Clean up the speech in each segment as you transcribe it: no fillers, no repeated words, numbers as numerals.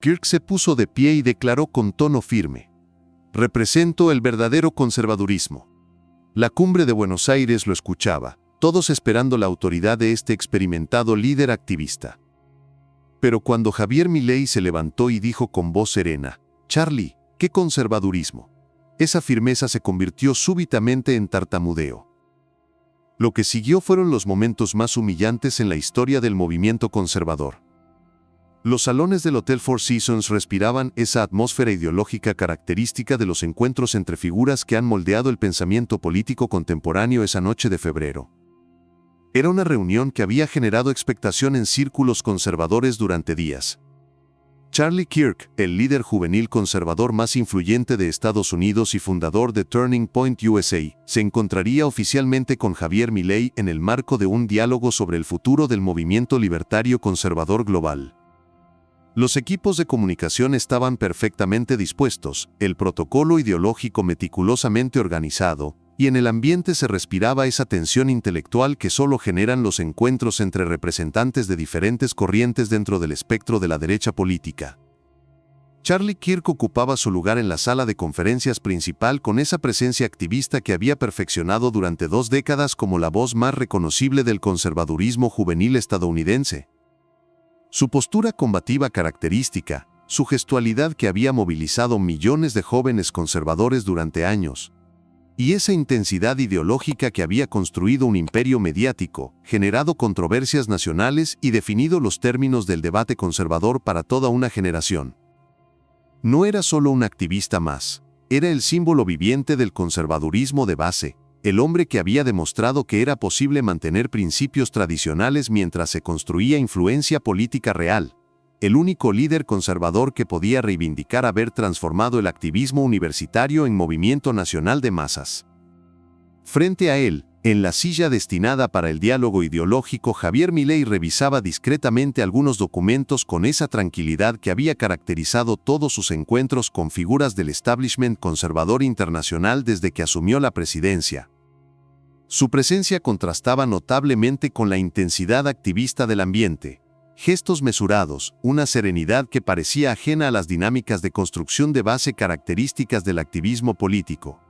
Kirk se puso de pie y declaró con tono firme: «Represento el verdadero conservadurismo». La cumbre de Buenos Aires lo escuchaba, todos esperando la autoridad de este experimentado líder activista. Pero cuando Javier Milei se levantó y dijo con voz serena: «Charlie, ¿qué conservadurismo?», esa firmeza se convirtió súbitamente en tartamudeo. Lo que siguió fueron los momentos más humillantes en la historia del movimiento conservador. Los salones del Hotel Four Seasons respiraban esa atmósfera ideológica característica de los encuentros entre figuras que han moldeado el pensamiento político contemporáneo esa noche de febrero. Era una reunión que había generado expectación en círculos conservadores durante días. Charlie Kirk, el líder juvenil conservador más influyente de Estados Unidos y fundador de Turning Point USA, se encontraría oficialmente con Javier Milei en el marco de un diálogo sobre el futuro del movimiento libertario conservador global. Los equipos de comunicación estaban perfectamente dispuestos, el protocolo ideológico meticulosamente organizado, y en el ambiente se respiraba esa tensión intelectual que solo generan los encuentros entre representantes de diferentes corrientes dentro del espectro de la derecha política. Charlie Kirk ocupaba su lugar en la sala de conferencias principal con esa presencia activista que había perfeccionado durante 2 décadas como la voz más reconocible del conservadurismo juvenil estadounidense. Su postura combativa característica, su gestualidad que había movilizado millones de jóvenes conservadores durante años, y esa intensidad ideológica que había construido un imperio mediático, generado controversias nacionales y definido los términos del debate conservador para toda una generación. No era solo un activista más, era el símbolo viviente del conservadurismo de base, el hombre que había demostrado que era posible mantener principios tradicionales mientras se construía influencia política real, el único líder conservador que podía reivindicar haber transformado el activismo universitario en movimiento nacional de masas. Frente a él, en la silla destinada para el diálogo ideológico, Javier Milei revisaba discretamente algunos documentos con esa tranquilidad que había caracterizado todos sus encuentros con figuras del establishment conservador internacional desde que asumió la presidencia. Su presencia contrastaba notablemente con la intensidad activista del ambiente. Gestos mesurados, una serenidad que parecía ajena a las dinámicas de construcción de base características del activismo político.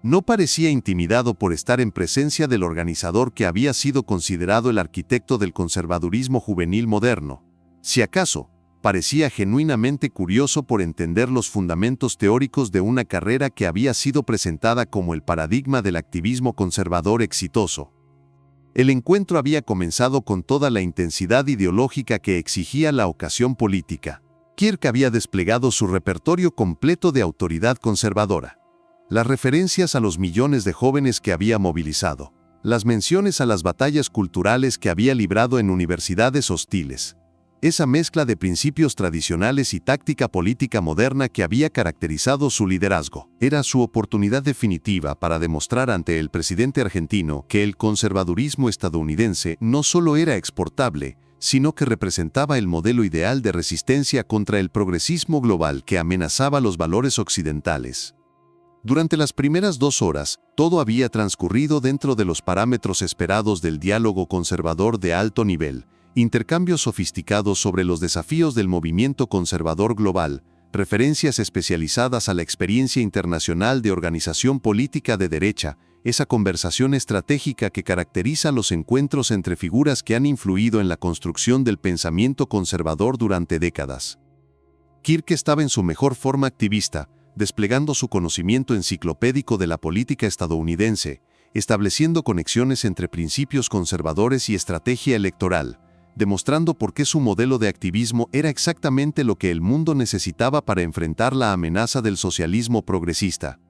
No parecía intimidado por estar en presencia del organizador que había sido considerado el arquitecto del conservadurismo juvenil moderno. Si acaso, parecía genuinamente curioso por entender los fundamentos teóricos de una carrera que había sido presentada como el paradigma del activismo conservador exitoso. El encuentro había comenzado con toda la intensidad ideológica que exigía la ocasión política. Kirk había desplegado su repertorio completo de autoridad conservadora. Las referencias a los millones de jóvenes que había movilizado, las menciones a las batallas culturales que había librado en universidades hostiles, esa mezcla de principios tradicionales y táctica política moderna que había caracterizado su liderazgo, era su oportunidad definitiva para demostrar ante el presidente argentino que el conservadurismo estadounidense no solo era exportable, sino que representaba el modelo ideal de resistencia contra el progresismo global que amenazaba los valores occidentales. Durante las primeras 2 horas, todo había transcurrido dentro de los parámetros esperados del diálogo conservador de alto nivel, intercambios sofisticados sobre los desafíos del movimiento conservador global, referencias especializadas a la experiencia internacional de organización política de derecha, esa conversación estratégica que caracteriza los encuentros entre figuras que han influido en la construcción del pensamiento conservador durante décadas. Kirk estaba en su mejor forma activista, desplegando su conocimiento enciclopédico de la política estadounidense, estableciendo conexiones entre principios conservadores y estrategia electoral, demostrando por qué su modelo de activismo era exactamente lo que el mundo necesitaba para enfrentar la amenaza del socialismo progresista.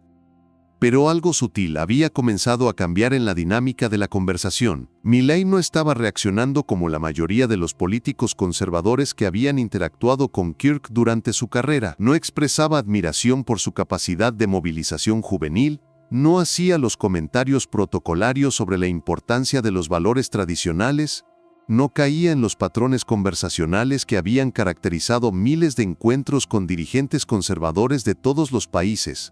Pero algo sutil había comenzado a cambiar en la dinámica de la conversación. Milei no estaba reaccionando como la mayoría de los políticos conservadores que habían interactuado con Kirk durante su carrera. No expresaba admiración por su capacidad de movilización juvenil, no hacía los comentarios protocolarios sobre la importancia de los valores tradicionales, no caía en los patrones conversacionales que habían caracterizado miles de encuentros con dirigentes conservadores de todos los países.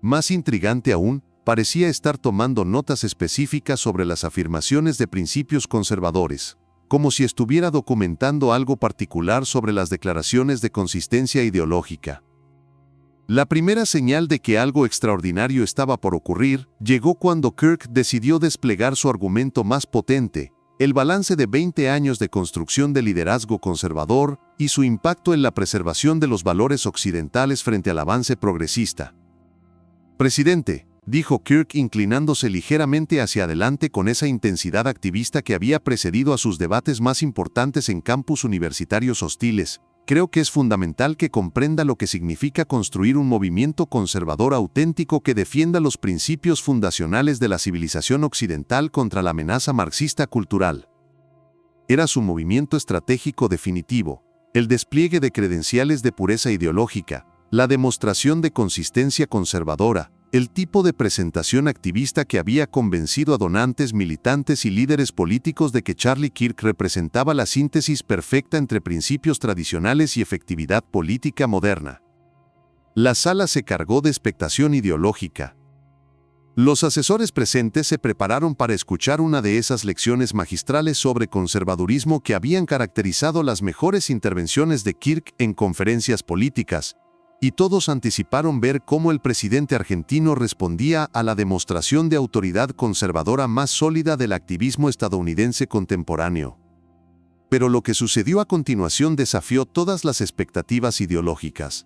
Más intrigante aún, parecía estar tomando notas específicas sobre las afirmaciones de principios conservadores. como si estuviera documentando algo particular sobre las declaraciones de consistencia ideológica. La primera señal de que algo extraordinario estaba por ocurrir llegó cuando Kirk decidió desplegar su argumento más potente, el balance de 20 años de construcción de liderazgo conservador y su impacto en la preservación de los valores occidentales frente al avance progresista. «Presidente», dijo Kirk inclinándose ligeramente hacia adelante con esa intensidad activista que había precedido a sus debates más importantes en campus universitarios hostiles, «creo que es fundamental que comprenda lo que significa construir un movimiento conservador auténtico que defienda los principios fundacionales de la civilización occidental contra la amenaza marxista cultural». Era su movimiento estratégico definitivo, el despliegue de credenciales de pureza ideológica, la demostración de consistencia conservadora, el tipo de presentación activista que había convencido a donantes, militantes y líderes políticos de que Charlie Kirk representaba la síntesis perfecta entre principios tradicionales y efectividad política moderna. La sala se cargó de expectación ideológica. Los asesores presentes se prepararon para escuchar una de esas lecciones magistrales sobre conservadurismo que habían caracterizado las mejores intervenciones de Kirk en conferencias políticas, y todos anticiparon ver cómo el presidente argentino respondía a la demostración de autoridad conservadora más sólida del activismo estadounidense contemporáneo. Pero lo que sucedió a continuación desafió todas las expectativas ideológicas.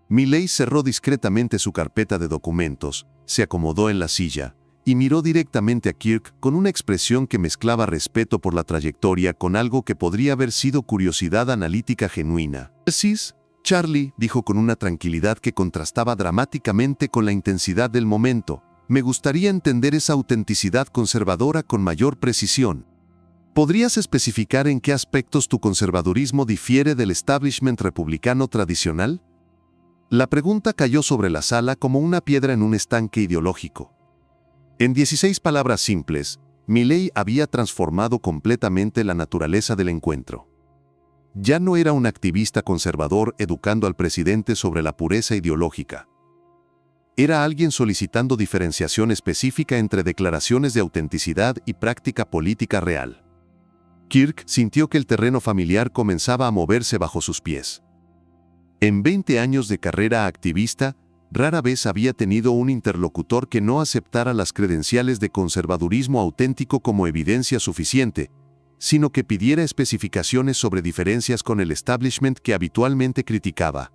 Milley cerró discretamente su carpeta de documentos, se acomodó en la silla y miró directamente a Kirk con una expresión que mezclaba respeto por la trayectoria con algo que podría haber sido curiosidad analítica genuina. «¿Decís, Charlie?», dijo con una tranquilidad que contrastaba dramáticamente con la intensidad del momento. «Me gustaría entender esa autenticidad conservadora con mayor precisión. ¿Podrías especificar en qué aspectos tu conservadurismo difiere del establishment republicano tradicional?». La pregunta cayó sobre la sala como una piedra en un estanque ideológico. En 16 palabras simples, Milley había transformado completamente la naturaleza del encuentro. Ya no era un activista conservador educando al presidente sobre la pureza ideológica. Era alguien solicitando diferenciación específica entre declaraciones de autenticidad y práctica política real. Kirk sintió que el terreno familiar comenzaba a moverse bajo sus pies. En 20 años de carrera activista, rara vez había tenido un interlocutor que no aceptara las credenciales de conservadurismo auténtico como evidencia suficiente, sino que pidiera especificaciones sobre diferencias con el establishment que habitualmente criticaba.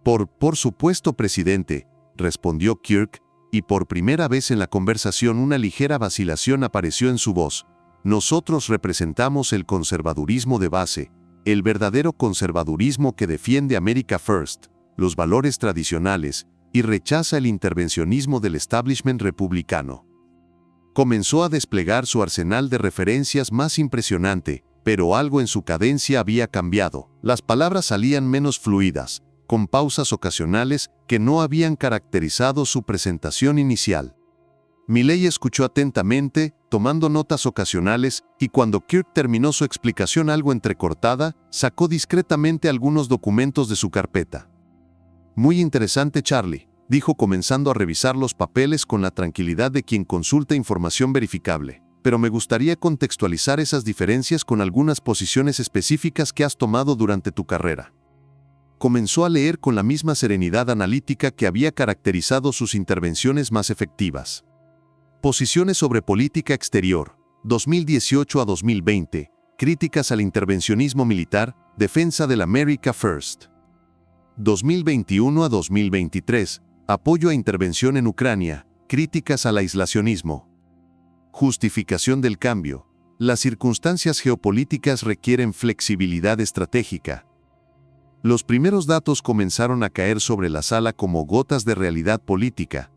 Por supuesto, presidente», respondió Kirk, y por primera vez en la conversación una ligera vacilación apareció en su voz. «Nosotros representamos el conservadurismo de base, el verdadero conservadurismo que defiende America First, los valores tradicionales, y rechaza el intervencionismo del establishment republicano». Comenzó a desplegar su arsenal de referencias más impresionante, pero algo en su cadencia había cambiado. Las palabras salían menos fluidas, con pausas ocasionales que no habían caracterizado su presentación inicial. Milley escuchó atentamente, tomando notas ocasionales, y cuando Kirk terminó su explicación algo entrecortada, sacó discretamente algunos documentos de su carpeta. «Muy interesante, Charlie», dijo comenzando a revisar los papeles con la tranquilidad de quien consulta información verificable. «Pero me gustaría contextualizar esas diferencias con algunas posiciones específicas que has tomado durante tu carrera». Comenzó a leer con la misma serenidad analítica que había caracterizado sus intervenciones más efectivas. Posiciones sobre política exterior, 2018 a 2020, críticas al intervencionismo militar, defensa del America First. 2021 a 2023, apoyo a intervención en Ucrania, críticas al aislacionismo. Justificación del cambio. Las circunstancias geopolíticas requieren flexibilidad estratégica. Los primeros datos comenzaron a caer sobre la sala como gotas de realidad política.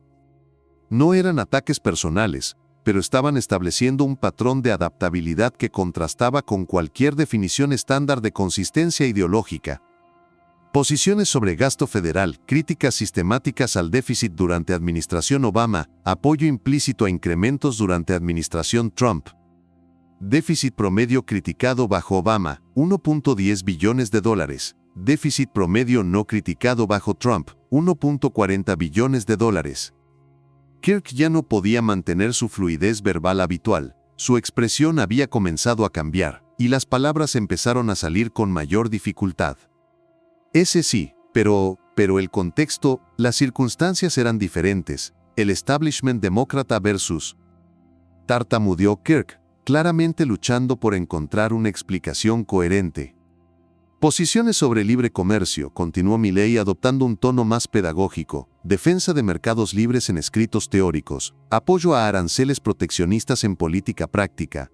No eran ataques personales, pero estaban estableciendo un patrón de adaptabilidad que contrastaba con cualquier definición estándar de consistencia ideológica. Posiciones sobre gasto federal, críticas sistemáticas al déficit durante administración Obama, apoyo implícito a incrementos durante administración Trump. Déficit promedio criticado bajo Obama, 1.10 billones de dólares. Déficit promedio no criticado bajo Trump, 1.40 billones de dólares. Kirk ya no podía mantener su fluidez verbal habitual. su expresión había comenzado a cambiar, y las palabras empezaron a salir con mayor dificultad. Ese sí, pero el contexto, las circunstancias eran diferentes. El establishment demócrata versus... Tartamudeó Kirk, claramente luchando por encontrar una explicación coherente. Posiciones sobre libre comercio, continuó Milley adoptando un tono más pedagógico, defensa de mercados libres en escritos teóricos, apoyo a aranceles proteccionistas en política práctica,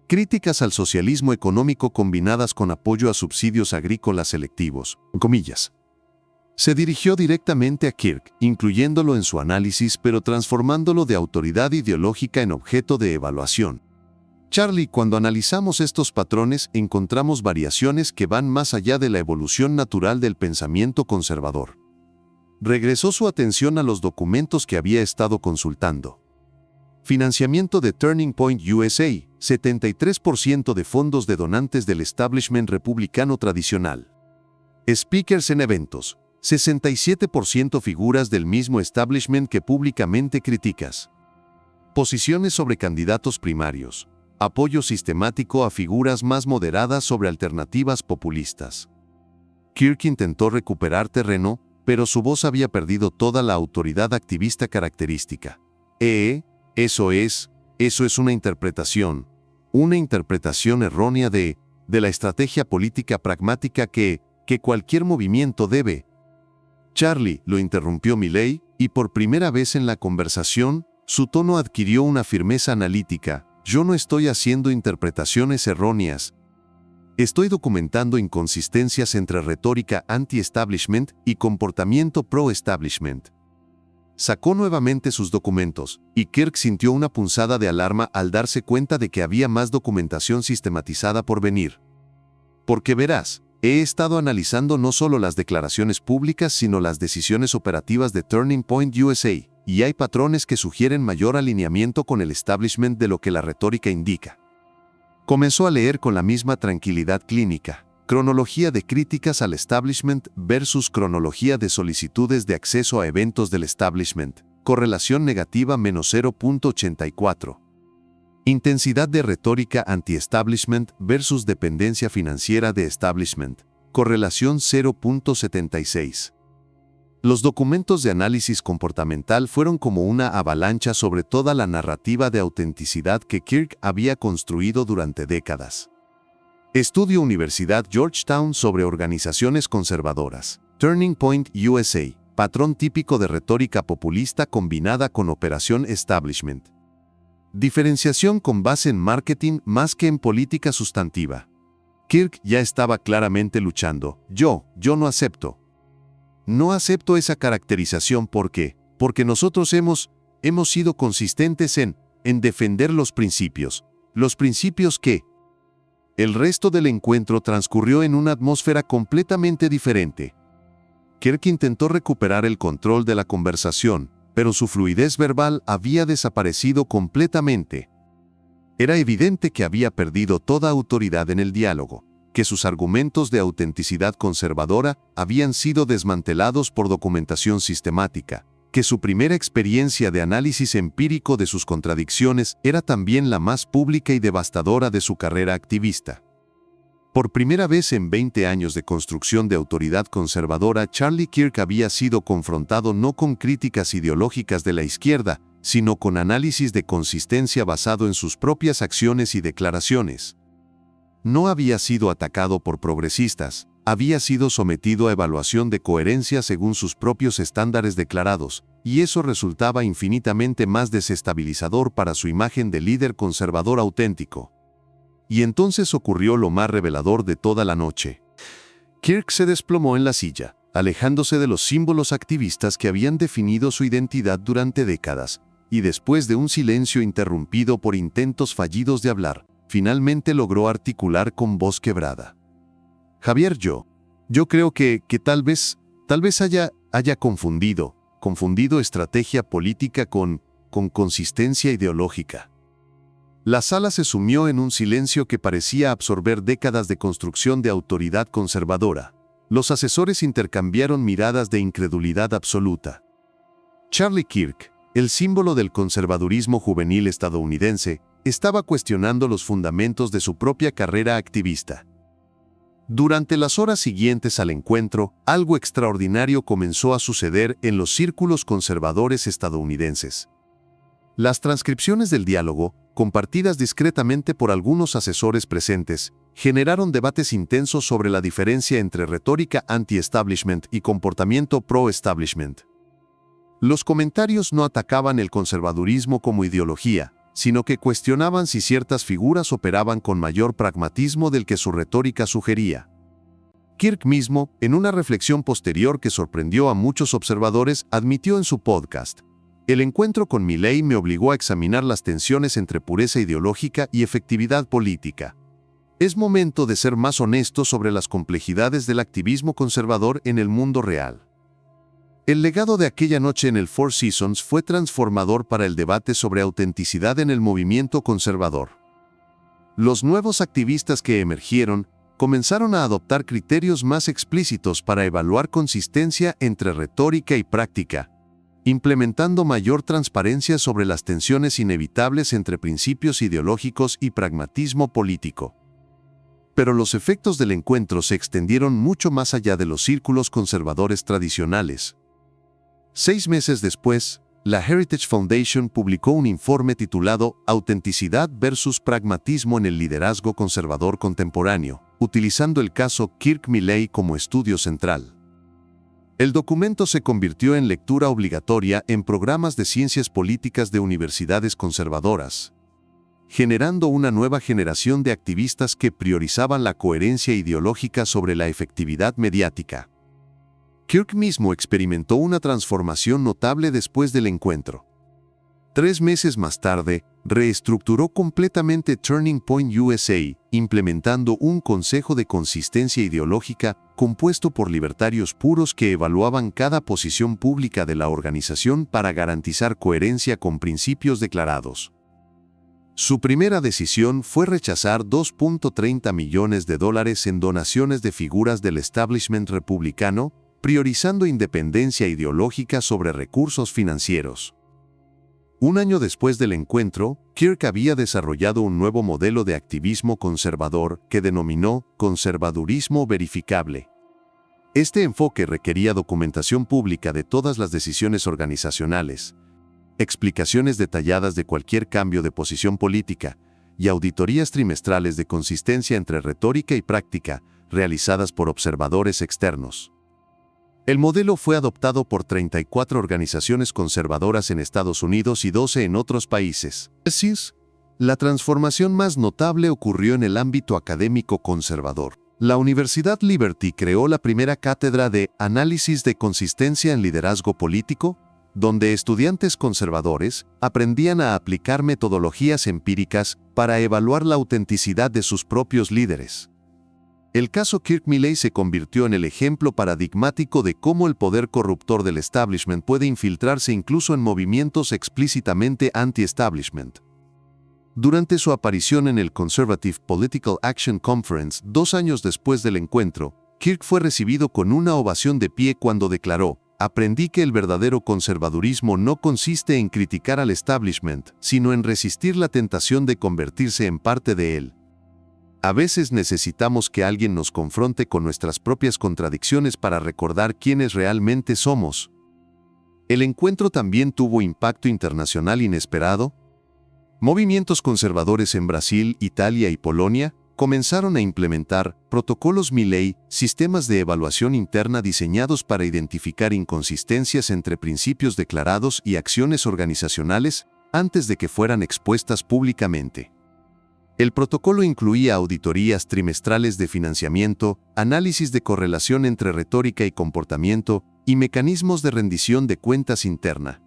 críticas al socialismo económico combinadas con apoyo a subsidios agrícolas selectivos, comillas. Se dirigió directamente a Kirk, incluyéndolo en su análisis pero transformándolo de autoridad ideológica en objeto de evaluación. Charlie, cuando analizamos estos patrones, encontramos variaciones que van más allá de la evolución natural del pensamiento conservador. Regresó su atención a los documentos que había estado consultando. Financiamiento de Turning Point USA, 73% de fondos de donantes del establishment republicano tradicional. Speakers en eventos, 67% figuras del mismo establishment que públicamente criticas. Posiciones sobre candidatos primarios. Apoyo sistemático a figuras más moderadas sobre alternativas populistas. Kirk intentó recuperar terreno, pero su voz había perdido toda la autoridad activista característica. Eso es una interpretación errónea de la estrategia política pragmática que cualquier movimiento debe. Charlie, lo interrumpió Milley, y por primera vez en la conversación, su tono adquirió una firmeza analítica. Yo no estoy haciendo interpretaciones erróneas. Estoy documentando inconsistencias entre retórica anti-establishment y comportamiento pro-establishment. Sacó nuevamente sus documentos, y Kirk sintió una punzada de alarma al darse cuenta de que había más documentación sistematizada por venir. Porque verás, he estado analizando no solo las declaraciones públicas sino las decisiones operativas de Turning Point USA, y hay patrones que sugieren mayor alineamiento con el establishment de lo que la retórica indica. Comenzó a leer con la misma tranquilidad clínica. Cronología de críticas al establishment versus cronología de solicitudes de acceso a eventos del establishment. Correlación negativa -0.84. Intensidad de retórica anti-establishment versus dependencia financiera de establishment. Correlación 0.76. Los documentos de análisis comportamental fueron como una avalancha sobre toda la narrativa de autenticidad que Kirk había construido durante décadas. Estudio Universidad Georgetown sobre organizaciones conservadoras. Turning Point USA. Patrón típico de retórica populista combinada con operación establishment. Diferenciación con base en marketing más que en política sustantiva. Kirk ya estaba claramente luchando. Yo no acepto. No acepto esa caracterización porque nosotros hemos sido consistentes en defender los principios que... El resto del encuentro transcurrió en una atmósfera completamente diferente. Kirk intentó recuperar el control de la conversación, pero su fluidez verbal había desaparecido completamente. Era evidente que había perdido toda autoridad en el diálogo, que sus argumentos de autenticidad conservadora habían sido desmantelados por documentación sistemática, que su primera experiencia de análisis empírico de sus contradicciones era también la más pública y devastadora de su carrera activista. Por primera vez en 20 años de construcción de autoridad conservadora, Charlie Kirk había sido confrontado no con críticas ideológicas de la izquierda, sino con análisis de consistencia basado en sus propias acciones y declaraciones. No había sido atacado por progresistas, había sido sometido a evaluación de coherencia según sus propios estándares declarados, y eso resultaba infinitamente más desestabilizador para su imagen de líder conservador auténtico. Y entonces ocurrió lo más revelador de toda la noche. Kirk se desplomó en la silla, alejándose de los símbolos activistas que habían definido su identidad durante décadas, y después de un silencio interrumpido por intentos fallidos de hablar, finalmente logró articular con voz quebrada. Javier, yo creo que tal vez haya confundido estrategia política con consistencia ideológica. La sala se sumió en un silencio que parecía absorber décadas de construcción de autoridad conservadora. Los asesores intercambiaron miradas de incredulidad absoluta. Charlie Kirk, el símbolo del conservadurismo juvenil estadounidense, estaba cuestionando los fundamentos de su propia carrera activista. Durante las horas siguientes al encuentro, algo extraordinario comenzó a suceder en los círculos conservadores estadounidenses. Las transcripciones del diálogo, compartidas discretamente por algunos asesores presentes, generaron debates intensos sobre la diferencia entre retórica anti-establishment y comportamiento pro-establishment. Los comentarios no atacaban el conservadurismo como ideología, sino que cuestionaban si ciertas figuras operaban con mayor pragmatismo del que su retórica sugería. Kirk mismo, en una reflexión posterior que sorprendió a muchos observadores, admitió en su podcast: "El encuentro con Milley me obligó a examinar las tensiones entre pureza ideológica y efectividad política. Es momento de ser más honesto sobre las complejidades del activismo conservador en el mundo real". El legado de aquella noche en el Four Seasons fue transformador para el debate sobre autenticidad en el movimiento conservador. Los nuevos activistas que emergieron comenzaron a adoptar criterios más explícitos para evaluar consistencia entre retórica y práctica, implementando mayor transparencia sobre las tensiones inevitables entre principios ideológicos y pragmatismo político. Pero los efectos del encuentro se extendieron mucho más allá de los círculos conservadores tradicionales. 6 meses después, la Heritage Foundation publicó un informe titulado Autenticidad versus Pragmatismo en el Liderazgo Conservador Contemporáneo, utilizando el caso Kirk-Milley como estudio central. El documento se convirtió en lectura obligatoria en programas de ciencias políticas de universidades conservadoras, generando una nueva generación de activistas que priorizaban la coherencia ideológica sobre la efectividad mediática. Kirk mismo experimentó una transformación notable después del encuentro. 3 meses más tarde, reestructuró completamente Turning Point USA, implementando un consejo de consistencia ideológica compuesto por libertarios puros que evaluaban cada posición pública de la organización para garantizar coherencia con principios declarados. Su primera decisión fue rechazar $2.30 millones en donaciones de figuras del establishment republicano, priorizando independencia ideológica sobre recursos financieros. Un año después del encuentro, Kirk había desarrollado un nuevo modelo de activismo conservador que denominó conservadurismo verificable. Este enfoque requería documentación pública de todas las decisiones organizacionales, explicaciones detalladas de cualquier cambio de posición política y auditorías trimestrales de consistencia entre retórica y práctica, realizadas por observadores externos. El modelo fue adoptado por 34 organizaciones conservadoras en Estados Unidos y 12 en otros países. Así es, la transformación más notable ocurrió en el ámbito académico conservador. La Universidad Liberty creó la primera cátedra de Análisis de Consistencia en Liderazgo Político, donde estudiantes conservadores aprendían a aplicar metodologías empíricas para evaluar la autenticidad de sus propios líderes. El caso Kirk-Milley se convirtió en el ejemplo paradigmático de cómo el poder corruptor del establishment puede infiltrarse incluso en movimientos explícitamente anti-establishment. Durante su aparición en el Conservative Political Action Conference 2 años después del encuentro, Kirk fue recibido con una ovación de pie cuando declaró: "Aprendí que el verdadero conservadurismo no consiste en criticar al establishment, sino en resistir la tentación de convertirse en parte de él". A veces necesitamos que alguien nos confronte con nuestras propias contradicciones para recordar quiénes realmente somos. El encuentro también tuvo impacto internacional inesperado. Movimientos conservadores en Brasil, Italia y Polonia comenzaron a implementar protocolos Milley, sistemas de evaluación interna diseñados para identificar inconsistencias entre principios declarados y acciones organizacionales antes de que fueran expuestas públicamente. El protocolo incluía auditorías trimestrales de financiamiento, análisis de correlación entre retórica y comportamiento, y mecanismos de rendición de cuentas interna.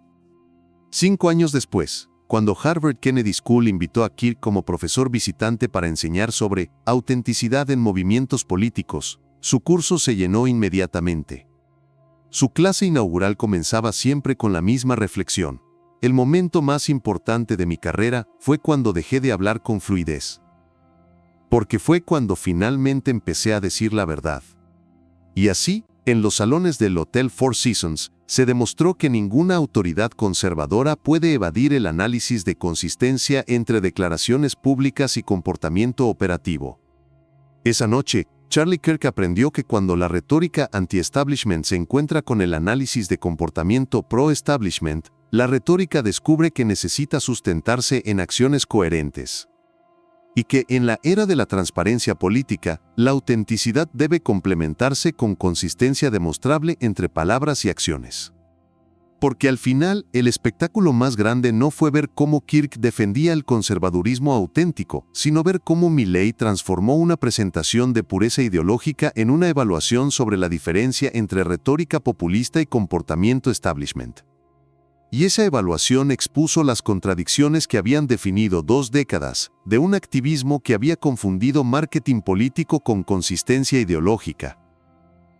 5 años después, cuando Harvard Kennedy School invitó a Kirk como profesor visitante para enseñar sobre autenticidad en movimientos políticos, su curso se llenó inmediatamente. Su clase inaugural comenzaba siempre con la misma reflexión: "El momento más importante de mi carrera fue cuando dejé de hablar con fluidez. Porque fue cuando finalmente empecé a decir la verdad". Y así, En los salones del Hotel Four Seasons, se demostró que ninguna autoridad conservadora puede evadir el análisis de consistencia entre declaraciones públicas y comportamiento operativo. Esa noche, Charlie Kirk aprendió que cuando la retórica anti-establishment se encuentra con el análisis de comportamiento pro-establishment, la retórica descubre que necesita sustentarse en acciones coherentes. Y que en la era de la transparencia política, la autenticidad debe complementarse con consistencia demostrable entre palabras y acciones. Porque al final, el espectáculo más grande no fue ver cómo Kirk defendía el conservadurismo auténtico, sino ver cómo Milley transformó una presentación de pureza ideológica en una evaluación sobre la diferencia entre retórica populista y comportamiento establishment. Y esa evaluación expuso las contradicciones que habían definido 2 décadas, de un activismo que había confundido marketing político con consistencia ideológica.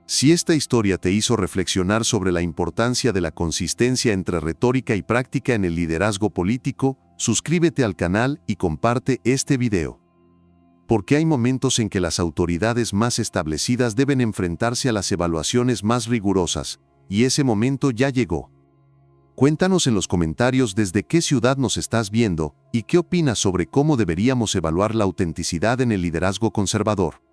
Si esta historia te hizo reflexionar sobre la importancia de la consistencia entre retórica y práctica en el liderazgo político, suscríbete al canal y comparte este video. Porque hay momentos en que las autoridades más establecidas deben enfrentarse a las evaluaciones más rigurosas, y ese momento ya llegó. Cuéntanos en los comentarios desde qué ciudad nos estás viendo y qué opinas sobre cómo deberíamos evaluar la autenticidad en el liderazgo conservador.